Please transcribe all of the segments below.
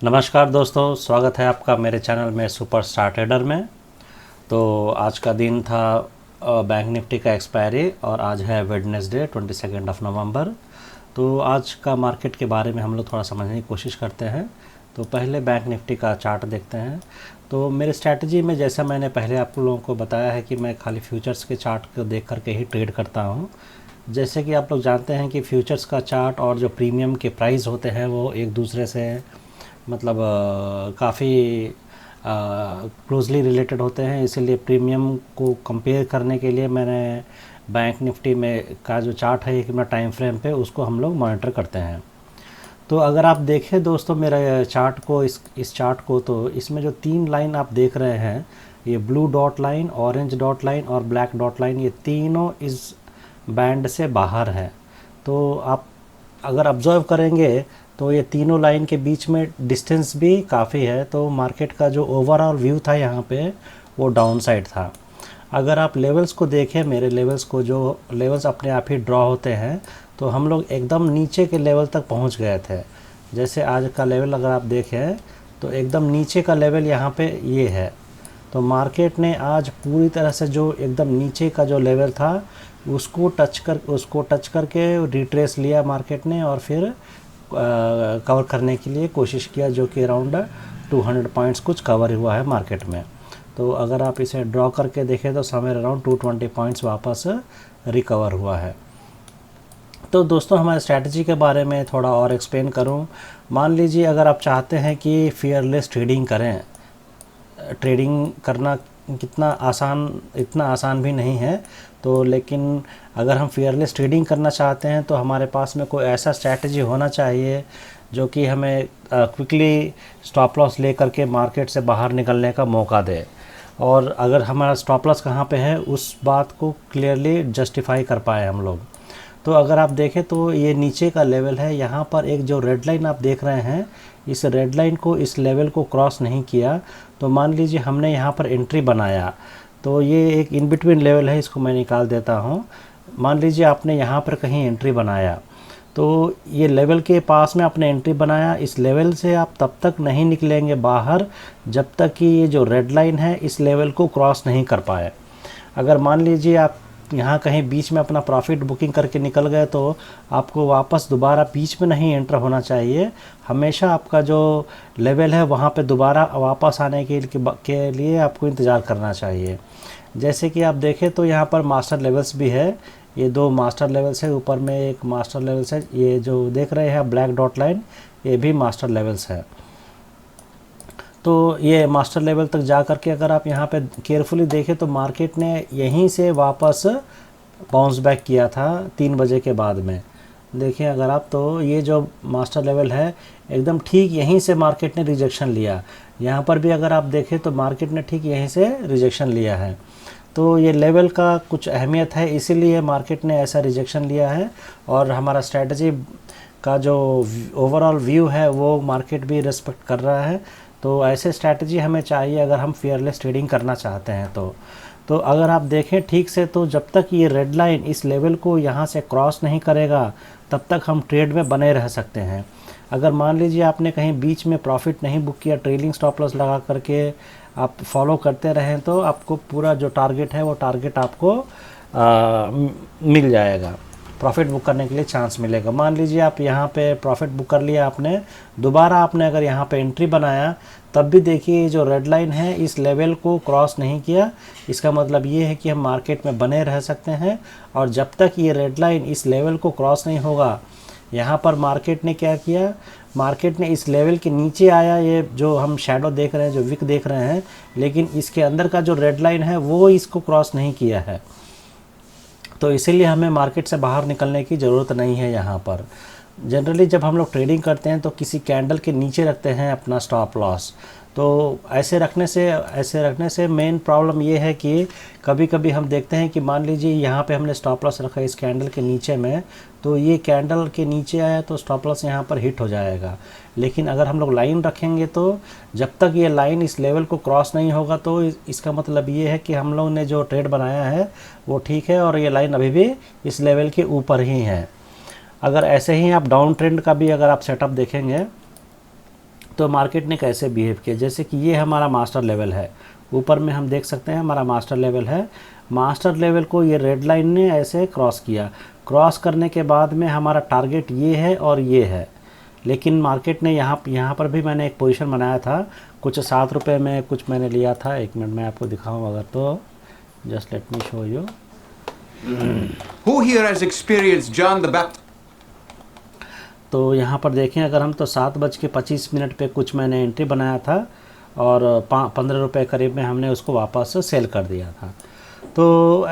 नमस्कार दोस्तों, स्वागत है आपका मेरे चैनल में सुपर स्टार ट्रेडर में। तो आज का दिन था बैंक निफ्टी का एक्सपायरी और आज है वेडनेसडे 22 नवंबर। तो आज का मार्केट के बारे में हम लोग थोड़ा समझने की कोशिश करते हैं। तो पहले बैंक निफ्टी का चार्ट देखते हैं। तो मेरे स्ट्रैटेजी में जैसा मैंने पहले आप लोगों को बताया है कि मैं खाली फ्यूचर्स के चार्ट को देख करके ही ट्रेड करता हूँ। जैसे कि आप लोग जानते हैं कि फ्यूचर्स का चार्ट और जो प्रीमियम के प्राइस होते हैं वो एक दूसरे से मतलब काफ़ी क्लोजली रिलेटेड होते हैं। इसीलिए प्रीमियम को कंपेयर करने के लिए मैंने बैंक निफ्टी में का जो चार्ट है एक टाइम फ्रेम पे उसको हम लोग मॉनिटर करते हैं। तो अगर आप देखें दोस्तों मेरे चार्ट को, इस चार्ट को, तो इसमें जो तीन लाइन आप देख रहे हैं, ये blue dot line, orange dot line और ब्लैक डॉट लाइन, ये तीनों इस बैंड से बाहर है। तो आप अगर ऑब्जर्व करेंगे तो ये तीनों लाइन के बीच में डिस्टेंस भी काफ़ी है। तो मार्केट का जो ओवरऑल व्यू था यहाँ पे वो डाउन साइड था। अगर आप लेवल्स को देखें, मेरे लेवल्स को, जो लेवल्स अपने आप ही ड्रॉ होते हैं, तो हम लोग एकदम नीचे के लेवल तक पहुँच गए थे। जैसे आज का लेवल अगर आप देखें तो एकदम नीचे का लेवल यहाँ पे ये है। तो मार्केट ने आज पूरी तरह से जो एकदम नीचे का जो लेवल था उसको टच करके रिट्रेस लिया मार्केट ने और फिर कवर करने के लिए कोशिश किया, जो कि अराउंड 200 पॉइंट्स कुछ कवर हुआ है मार्केट में। तो अगर आप इसे ड्रॉ करके देखें तो समवेयर अराउंड 220 पॉइंट्स वापस रिकवर हुआ है। तो दोस्तों हमारे स्ट्रैटेजी के बारे में थोड़ा और एक्सप्लेन करूं। मान लीजिए अगर आप चाहते हैं कि फियरलेस ट्रेडिंग करें, ट्रेडिंग करना इतना आसान भी नहीं है। तो लेकिन अगर हम फियरलेस ट्रेडिंग करना चाहते हैं तो हमारे पास में कोई ऐसा स्ट्रैटेजी होना चाहिए जो कि हमें क्विकली स्टॉप लॉस ले करके मार्केट से बाहर निकलने का मौका दे। और अगर हमारा स्टॉप लॉस कहाँ पे है उस बात को क्लियरली जस्टिफाई कर पाए हम लोग। तो अगर आप देखें तो ये नीचे का लेवल है, यहाँ पर एक जो रेड लाइन आप देख रहे हैं, इस रेड लाइन को, इस लेवल को क्रॉस नहीं किया। तो मान लीजिए हमने यहाँ पर एंट्री बनाया, तो ये एक इन बिटवीन लेवल है, इसको मैं निकाल देता हूँ। मान लीजिए आपने यहाँ पर कहीं एंट्री बनाया, तो ये लेवल के पास में आपने एंट्री बनाया, इस लेवल से आप तब तक नहीं निकलेंगे बाहर जब तक कि ये जो रेड लाइन है इस लेवल को क्रॉस नहीं कर पाए। अगर मान लीजिए आप यहाँ कहीं बीच में अपना प्रॉफिट बुकिंग करके निकल गए तो आपको वापस दोबारा बीच में नहीं एंटर होना चाहिए। हमेशा आपका जो लेवल है वहाँ पे दोबारा वापस आने के लिए आपको इंतज़ार करना चाहिए। जैसे कि आप देखें तो यहाँ पर मास्टर लेवल्स भी है, ये दो मास्टर लेवल्स है, ऊपर में एक मास्टर लेवल्स है, ये जो देख रहे हैं ब्लैक डॉट लाइन, ये भी मास्टर लेवल्स है। तो ये मास्टर लेवल तक जा कर के अगर आप यहाँ पे केयरफुली देखें तो मार्केट ने यहीं से वापस बाउंस बैक किया था 3 बजे के बाद में। देखिए अगर आप, तो ये जो मास्टर लेवल है एकदम ठीक यहीं से मार्केट ने रिजेक्शन लिया। यहाँ पर भी अगर आप देखें तो मार्केट ने ठीक यहीं से रिजेक्शन लिया है। तो ये लेवल का कुछ अहमियत है, इसीलिए मार्केट ने ऐसा रिजेक्शन लिया है। और हमारा स्ट्रैटेजी का जो ओवरऑल व्यू है वो मार्केट भी रिस्पेक्ट कर रहा है। तो ऐसे स्ट्रैटेजी हमें चाहिए अगर हम फियरलेस ट्रेडिंग करना चाहते हैं। तो अगर आप देखें ठीक से, तो जब तक ये रेड लाइन इस लेवल को यहाँ से क्रॉस नहीं करेगा तब तक हम ट्रेड में बने रह सकते हैं। अगर मान लीजिए आपने कहीं बीच में प्रॉफिट नहीं बुक किया, ट्रेलिंग स्टॉप लॉस लगा करके आप फॉलो करते रहें, तो आपको पूरा जो टारगेट है वो टारगेट आपको मिल जाएगा, प्रॉफिट बुक करने के लिए चांस मिलेगा। मान लीजिए आप यहाँ पे प्रॉफिट बुक कर लिया आपने, दोबारा आपने अगर यहाँ पे एंट्री बनाया, तब भी देखिए जो रेड लाइन है इस लेवल को क्रॉस नहीं किया। इसका मतलब ये है कि हम मार्केट में बने रह सकते हैं। और जब तक ये रेड लाइन इस लेवल को क्रॉस नहीं होगा, यहाँ पर मार्केट ने क्या किया, मार्केट ने इस लेवल के नीचे आया, ये जो हम शैडो देख रहे हैं, जो विक देख रहे हैं, लेकिन इसके अंदर का जो रेड लाइन है वो इसको क्रॉस नहीं किया है। तो इसीलिए हमें मार्केट से बाहर निकलने की ज़रूरत नहीं है। यहाँ पर जनरली जब हम लोग ट्रेडिंग करते हैं तो किसी कैंडल के नीचे रखते हैं अपना स्टॉप लॉस। तो ऐसे रखने से मेन प्रॉब्लम ये है कि कभी कभी हम देखते हैं कि मान लीजिए यहाँ पे हमने स्टॉप लॉस रखा इस कैंडल के नीचे में, तो ये कैंडल के नीचे आया तो स्टॉप लॉस यहाँ पर हिट हो जाएगा। लेकिन अगर हम लोग लाइन रखेंगे तो जब तक ये लाइन इस लेवल को क्रॉस नहीं होगा, तो इसका मतलब ये है कि हम लोग ने जो ट्रेड बनाया है वो ठीक है और ये लाइन अभी भी इस लेवल के ऊपर ही है। अगर ऐसे ही आप डाउन ट्रेंड का भी अगर आप सेटअप देखेंगे तो मार्केट ने कैसे बिहेव किया, जैसे कि ये हमारा मास्टर लेवल है, ऊपर में हम देख सकते हैं हमारा मास्टर लेवल है। मास्टर लेवल को ये रेड लाइन ने ऐसे क्रॉस किया, क्रॉस करने के बाद में हमारा टारगेट ये है और ये है, लेकिन मार्केट ने यहाँ पर भी मैंने एक पोजीशन बनाया था, कुछ 7 रुपये में कुछ मैंने लिया था। 1 मिनट में आपको दिखाऊँ अगर, तो just let me show you. Who here has experienced John the Baptist? तो यहाँ पर देखें अगर हम, तो 7:25 पे कुछ मैंने एंट्री बनाया था और 15 रुपये करीब में हमने उसको वापस सेल कर दिया था। तो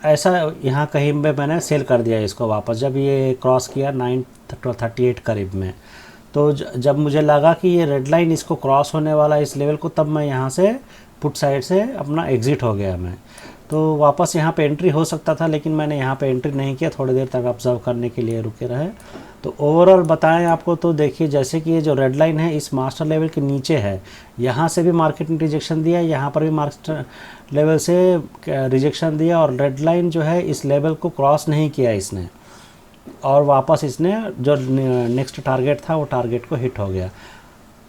ऐसा यहाँ कहीं पे मैंने सेल कर दिया इसको वापस, जब ये क्रॉस किया 938 करीब में। तो जब मुझे लगा कि ये रेड लाइन इसको क्रॉस होने वाला है इस लेवल को, तब मैं यहाँ से पुट साइड से अपना एग्ज़िट हो गया मैं। तो वापस यहाँ पे एंट्री हो सकता था, लेकिन मैंने यहाँ पे एंट्री नहीं किया, थोड़ी देर तक ऑब्जर्व करने के लिए रुके रहे। तो ओवरऑल बताएं आपको, तो देखिए जैसे कि ये जो रेड लाइन है इस मास्टर लेवल के नीचे है, यहाँ से भी मार्केट ने रिजेक्शन दिया, यहाँ पर भी मास्टर लेवल से रिजेक्शन दिया, और रेड लाइन जो है इस लेवल को क्रॉस नहीं किया इसने, और वापस इसने जो नेक्स्ट टारगेट था वो टारगेट को हिट हो गया।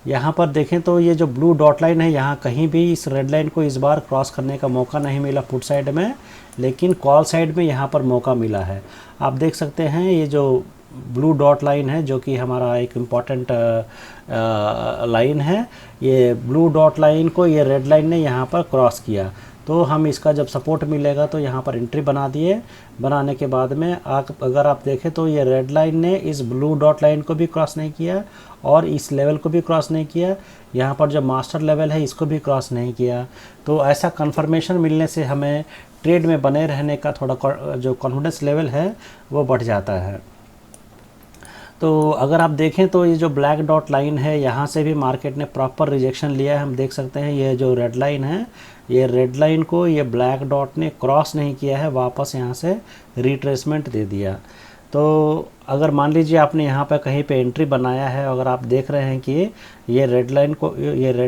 यहाँ पर देखें तो ये जो ब्लू डॉट लाइन है, यहाँ कहीं भी इस रेड लाइन को इस बार क्रॉस करने का मौका नहीं मिला पुट साइड में, लेकिन कॉल साइड में यहाँ पर मौका मिला है। आप देख सकते हैं ये जो ब्लू डॉट लाइन है, जो कि हमारा एक इम्पॉर्टेंट लाइन है, ये ब्लू डॉट लाइन को ये रेड लाइन ने यहाँ पर क्रॉस किया। तो हम इसका जब सपोर्ट मिलेगा तो यहाँ पर एंट्री बना दिए। बनाने के बाद में अगर आप देखें तो ये रेड लाइन ने इस ब्लू डॉट लाइन को भी क्रॉस नहीं किया और इस लेवल को भी क्रॉस नहीं किया, यहाँ पर जो मास्टर लेवल है इसको भी क्रॉस नहीं किया। तो ऐसा कंफर्मेशन मिलने से हमें ट्रेड में बने रहने का थोड़ा जो कॉन्फिडेंस लेवल है वो बढ़ जाता है। तो अगर आप देखें तो ये जो ब्लैक डॉट लाइन है, यहाँ से भी मार्केट ने प्रॉपर रिजेक्शन लिया है। हम देख सकते हैं ये जो रेड लाइन है, ये रेड लाइन को ये ब्लैक डॉट ने क्रॉस नहीं किया है, वापस यहाँ से रिट्रेसमेंट दे दिया। तो अगर मान लीजिए आपने यहाँ पर कहीं पे एंट्री बनाया है, अगर आप देख रहे हैं कि ये रेड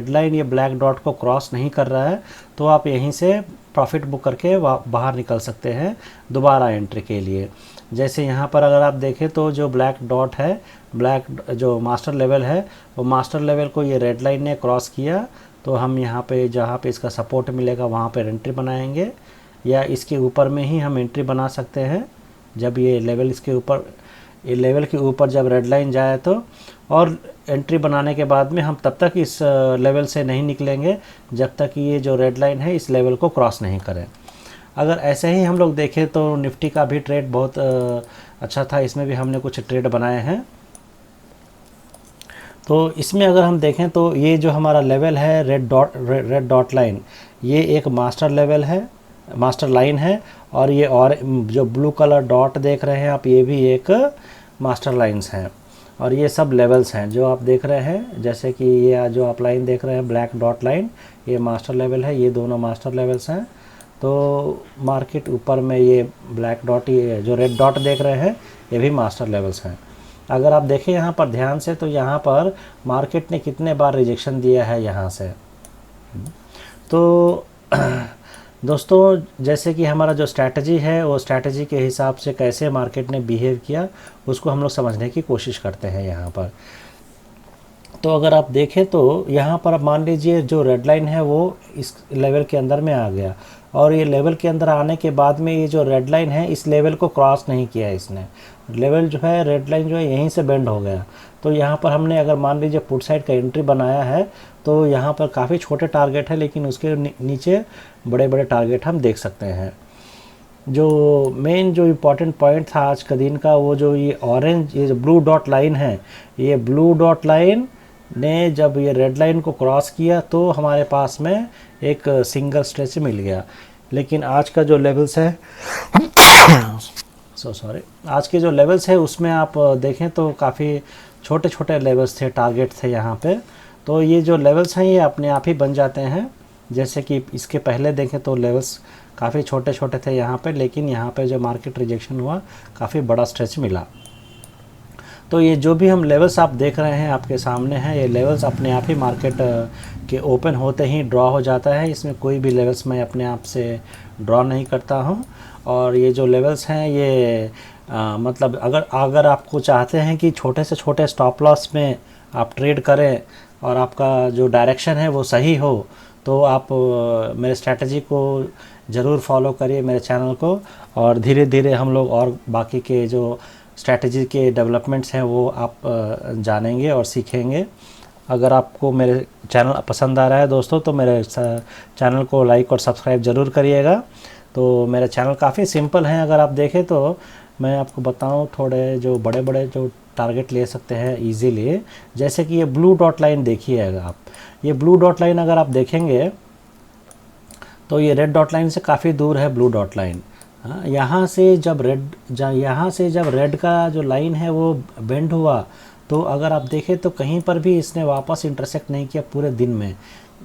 लाइन ये ब्लैक डॉट को क्रॉस नहीं कर रहा है, तो आप यहीं से प्रॉफिट बुक करके बाहर निकल सकते हैं दोबारा एंट्री के लिए। जैसे यहाँ पर अगर आप देखें तो जो ब्लैक डॉट है, ब्लैक जो मास्टर लेवल है, वो मास्टर लेवल को ये रेड लाइन ने क्रॉस किया, तो हम यहाँ पे जहाँ पे इसका सपोर्ट मिलेगा वहाँ पे एंट्री बनाएंगे, या इसके ऊपर में ही हम एंट्री बना सकते हैं जब ये लेवल ये लेवल के ऊपर जब रेड लाइन जाए तो। और एंट्री बनाने के बाद में हम तब तक इस लेवल से नहीं निकलेंगे जब तक ये जो रेड लाइन है इस लेवल को क्रॉस नहीं करें। अगर ऐसे ही हम लोग देखें तो निफ्टी का भी ट्रेड बहुत अच्छा था, इसमें भी हमने कुछ ट्रेड बनाए हैं। तो इसमें अगर हम देखें तो ये जो हमारा लेवल है रेड डॉट लाइन, ये एक मास्टर लेवल है, मास्टर लाइन है, और ये और जो ब्लू कलर डॉट देख रहे हैं आप, ये भी एक मास्टर लाइन्स हैं, और ये सब लेवल्स हैं जो आप देख रहे हैं। जैसे कि ये जो आप लाइन देख रहे हैं ब्लैक डॉट लाइन, ये मास्टर लेवल है, ये दोनों मास्टर लेवल्स हैं। तो मार्केट ऊपर में ये ब्लैक डॉट, ये जो रेड डॉट देख रहे हैं, ये भी मास्टर लेवल्स हैं। अगर आप देखें यहाँ पर ध्यान से, तो यहाँ पर मार्केट ने कितने बार रिजेक्शन दिया है यहाँ से। तो दोस्तों जैसे कि हमारा जो स्ट्रैटेजी है, वो स्ट्रैटेजी के हिसाब से कैसे मार्केट ने बिहेव किया उसको हम लोग समझने की कोशिश करते हैं यहाँ पर। तो अगर आप देखें तो यहाँ पर मान लीजिए जो रेड लाइन है वो इस लेवल के अंदर में आ गया, और ये लेवल के अंदर आने के बाद में ये जो रेड लाइन है इस लेवल को क्रॉस नहीं किया इसने। लेवल जो है रेड लाइन जो है यहीं से बेंड हो गया। तो यहाँ पर हमने अगर मान लीजिए पुट साइड का एंट्री बनाया है, तो यहाँ पर काफ़ी छोटे टारगेट है, लेकिन उसके नीचे बड़े बड़े टारगेट हम देख सकते हैं। जो मेन जो इम्पोर्टेंट पॉइंट था आज का दिन का, वो जो ये ऑरेंज, ये जो ब्लू डॉट लाइन है, ये ब्लू डॉट लाइन ने जब ये रेड लाइन को क्रॉस किया तो हमारे पास में एक सिंगल स्ट्रेच मिल गया। लेकिन आज का जो लेवल्स है आज के जो लेवल्स है उसमें आप देखें तो काफ़ी छोटे छोटे लेवल्स थे, टारगेट थे यहाँ पे। तो ये जो लेवल्स हैं ये अपने आप ही बन जाते हैं। जैसे कि इसके पहले देखें तो लेवल्स काफ़ी छोटे छोटे थे यहाँ पे, लेकिन यहाँ पे जो मार्केट रिजेक्शन हुआ काफ़ी बड़ा स्ट्रेच मिला। तो ये जो भी हम लेवल्स आप देख रहे हैं आपके सामने हैं, ये लेवल्स अपने आप ही मार्केट के ओपन होते ही ड्रॉ हो जाता है। इसमें कोई भी लेवल्स मैं अपने आप से ड्रॉ नहीं करता हूँ। और ये जो लेवल्स हैं ये मतलब अगर आपको चाहते हैं कि छोटे से छोटे स्टॉप लॉस में आप ट्रेड करें और आपका जो डायरेक्शन है वो सही हो तो आप मेरे स्ट्रैटेजी को ज़रूर फॉलो करिए, मेरे चैनल को, और धीरे धीरे हम लोग और बाकी के जो स्ट्रैटेजी के डेवलपमेंट्स हैं वो आप जानेंगे और सीखेंगे। अगर आपको मेरे चैनल पसंद आ रहा है दोस्तों तो मेरे चैनल को लाइक और सब्सक्राइब ज़रूर करिएगा। तो मेरा चैनल काफ़ी सिंपल है, अगर आप देखें तो मैं आपको बताऊं, थोड़े जो बड़े बड़े जो टारगेट ले सकते हैं इजीली, जैसे कि ये ब्लू डॉट लाइन देखिएगा आप। ये ब्लू डॉट लाइन अगर आप देखेंगे तो ये रेड डॉट लाइन से काफ़ी दूर है ब्लू डॉट लाइन। हाँ, यहाँ से जब रेड का जो लाइन है वो बेंड हुआ तो अगर आप देखें तो कहीं पर भी इसने वापस इंटरसेक्ट नहीं किया पूरे दिन में,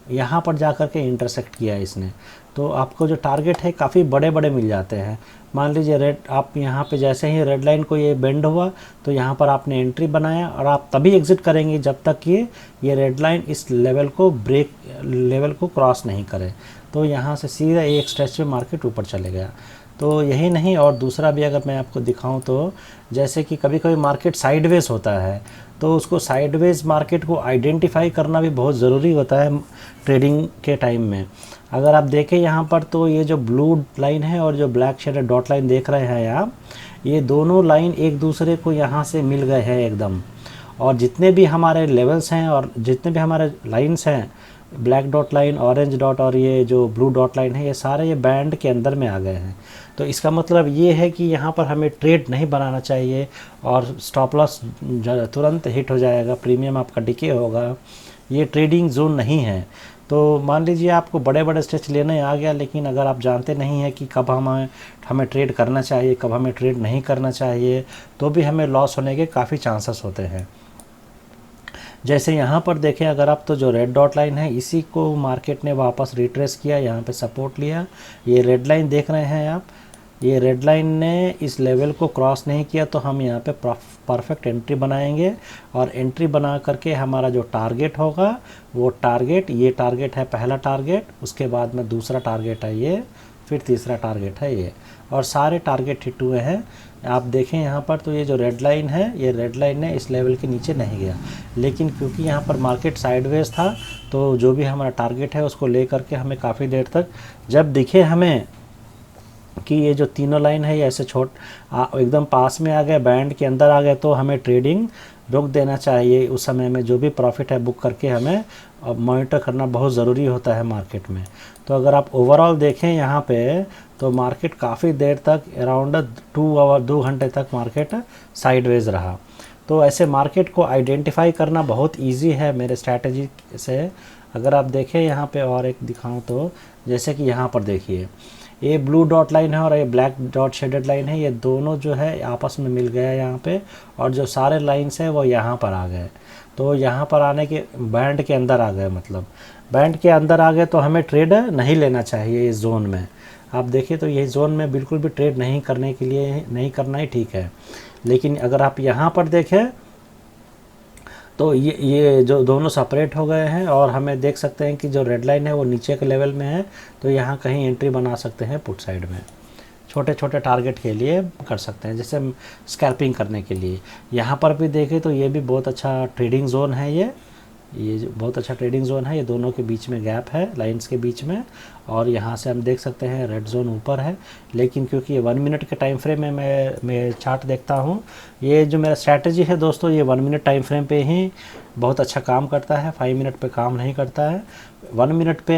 यहाँ पर जा कर के इंटरसेक्ट किया इसने। तो आपको जो टारगेट है काफ़ी बड़े बड़े मिल जाते हैं। मान लीजिए रेड, आप यहाँ पे जैसे ही रेड लाइन को ये बेंड हुआ तो यहाँ पर आपने एंट्री बनाया और आप तभी एग्ज़िट करेंगे जब तक कि ये रेड लाइन इस लेवल को क्रॉस नहीं करे। तो यहाँ से सीधा एक स्ट्रेच में मार्केट ऊपर चले गया। तो यही नहीं, और दूसरा भी अगर मैं आपको दिखाऊं तो जैसे कि कभी कभी मार्केट साइडवेज होता है तो उसको साइडवेज मार्केट को आइडेंटिफाई करना भी बहुत ज़रूरी होता है ट्रेडिंग के टाइम में। अगर आप देखें यहाँ पर तो ये जो ब्लू लाइन है और जो ब्लैक शेडेड डॉट लाइन देख रहे हैं आप, ये दोनों लाइन एक दूसरे को यहाँ से मिल गए हैं एकदम। और जितने भी हमारे लेवल्स हैं और जितने भी हमारे लाइन्स हैं, black dot line, orange dot और ये जो ब्लू डॉट लाइन है, ये सारे ये बैंड के अंदर में आ गए हैं। तो इसका मतलब ये है कि यहाँ पर हमें ट्रेड नहीं बनाना चाहिए और स्टॉप लॉस तुरंत हिट हो जाएगा, प्रीमियम आपका डिके होगा। ये ट्रेडिंग जोन नहीं है। तो मान लीजिए आपको बड़े बड़े स्ट्रेच लेने आ गया, लेकिन अगर आप जानते नहीं हैं कि कब हमें ट्रेड करना चाहिए, कब हमें ट्रेड नहीं करना चाहिए, तो भी हमें लॉस होने के काफ़ी चांसेस होते हैं। जैसे यहाँ पर देखें अगर आप, तो जो रेड डॉट लाइन है इसी को मार्केट ने वापस रिट्रेस किया, यहाँ पे सपोर्ट लिया। ये रेड लाइन देख रहे हैं आप, ये रेड लाइन ने इस लेवल को क्रॉस नहीं किया तो हम यहाँ पे परफेक्ट एंट्री बनाएंगे और एंट्री बना करके हमारा जो टारगेट होगा वो टारगेट, ये टारगेट है पहला टारगेट, उसके बाद में दूसरा टारगेट है ये, फिर तीसरा टारगेट है ये, और सारे टारगेट हिट हुए हैं। आप देखें यहाँ पर तो ये जो रेड लाइन है, ये रेड लाइन ने इस लेवल के नीचे नहीं गया, लेकिन क्योंकि यहाँ पर मार्केट साइडवेज था तो जो भी हमारा टारगेट है उसको ले करके हमें काफ़ी देर तक, जब दिखे हमें कि ये जो तीनों लाइन है ये ऐसे एकदम पास में आ गए, बैंड के अंदर आ गए, तो हमें ट्रेडिंग रोक देना चाहिए। उस समय में जो भी प्रॉफिट है बुक करके हमें मॉनिटर करना बहुत ज़रूरी होता है मार्केट में। तो अगर आप ओवरऑल देखें यहाँ पे तो मार्केट काफ़ी देर तक अराउंड 2 घंटे तक मार्केट साइडवेज रहा। तो ऐसे मार्केट को आइडेंटिफाई करना बहुत इजी है मेरे स्ट्रैटेजी से। अगर आप देखें यहाँ पे और एक दिखाऊं तो जैसे कि यहाँ पर देखिए ये ब्लू डॉट लाइन है और ये ब्लैक डॉट शेडेड लाइन है, ये दोनों जो है आपस में मिल गया यहाँ पे, और जो सारे लाइन्स हैं वो यहाँ पर आ गए। तो यहाँ पर आने के बैंड के अंदर आ गए, मतलब बैंड के अंदर आ गए तो हमें ट्रेड नहीं लेना चाहिए इस जोन में। आप देखिए तो ये जोन में बिल्कुल भी ट्रेड नहीं करने के लिए, नहीं करना ही ठीक है। लेकिन अगर आप यहाँ पर देखें तो ये जो दोनों सेपरेट हो गए हैं और हमें देख सकते हैं कि जो रेड लाइन है वो नीचे के लेवल में है, तो यहाँ कहीं एंट्री बना सकते हैं पुट साइड में, छोटे छोटे टारगेट के लिए कर सकते हैं, जैसे स्कैल्पिंग करने के लिए। यहाँ पर भी देखें तो ये भी बहुत अच्छा ट्रेडिंग जोन है, ये बहुत अच्छा ट्रेडिंग जोन है। ये दोनों के बीच में गैप है लाइंस के बीच में, और यहाँ से हम देख सकते हैं रेड जोन ऊपर है। लेकिन क्योंकि ये 1 मिनट के टाइम फ्रेम में मैं चार्ट देखता हूँ, ये जो मेरा स्ट्रैटेजी है दोस्तों ये 1 मिनट टाइम फ्रेम पे ही बहुत अच्छा काम करता है, 5 मिनट पे काम नहीं करता है। 1 मिनट पे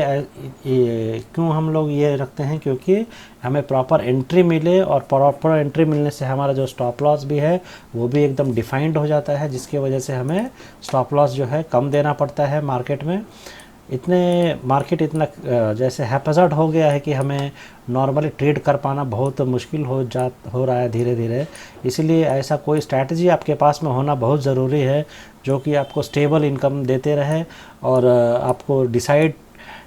क्यों हम लोग ये रखते हैं, क्योंकि हमें प्रॉपर एंट्री मिले, और प्रॉपर एंट्री मिलने से हमारा जो स्टॉप लॉस भी है वो भी एकदम डिफाइंड हो जाता है, जिसकी वजह से हमें स्टॉप लॉस जो है कम देना पड़ता है मार्केट में। मार्केट इतना जैसे हैपहज़ार्ड हो गया है कि हमें नॉर्मली ट्रेड कर पाना बहुत मुश्किल हो रहा है धीरे धीरे। इसलिए ऐसा कोई स्ट्रैटेजी आपके पास में होना बहुत ज़रूरी है जो कि आपको स्टेबल इनकम देते रहे और आपको डिसाइड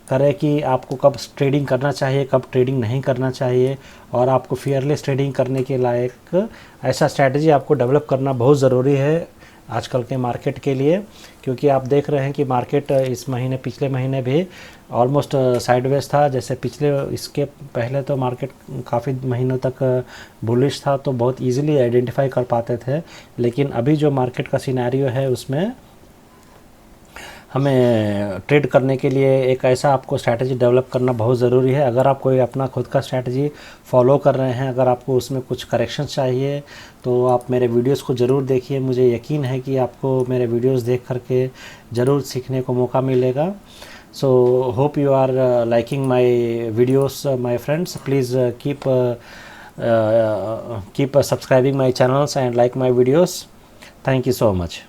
करे कि आपको कब ट्रेडिंग करना चाहिए, कब ट्रेडिंग नहीं करना चाहिए, और आपको फियरलेस ट्रेडिंग करने के लायक ऐसा स्ट्रैटेजी आपको डेवलप करना बहुत ज़रूरी है आजकल के मार्केट के लिए। क्योंकि आप देख रहे हैं कि मार्केट इस महीने, पिछले महीने भी ऑलमोस्ट साइडवेज था। जैसे इसके पहले तो मार्केट काफ़ी महीनों तक बुलिश था, तो बहुत इजीली आइडेंटिफाई कर पाते थे। लेकिन अभी जो मार्केट का सिनेरियो है उसमें हमें ट्रेड करने के लिए एक ऐसा आपको स्ट्रैटेजी डेवलप करना बहुत ज़रूरी है। अगर आप कोई अपना खुद का स्ट्रैटेजी फॉलो कर रहे हैं, अगर आपको उसमें कुछ करेक्शन चाहिए तो आप मेरे वीडियोस को ज़रूर देखिए। मुझे यकीन है कि आपको मेरे वीडियोस देख करके ज़रूर सीखने को मौका मिलेगा। So hope you are liking my videos my friends. Please keep subscribing my channels and like my videos. Thank you so much.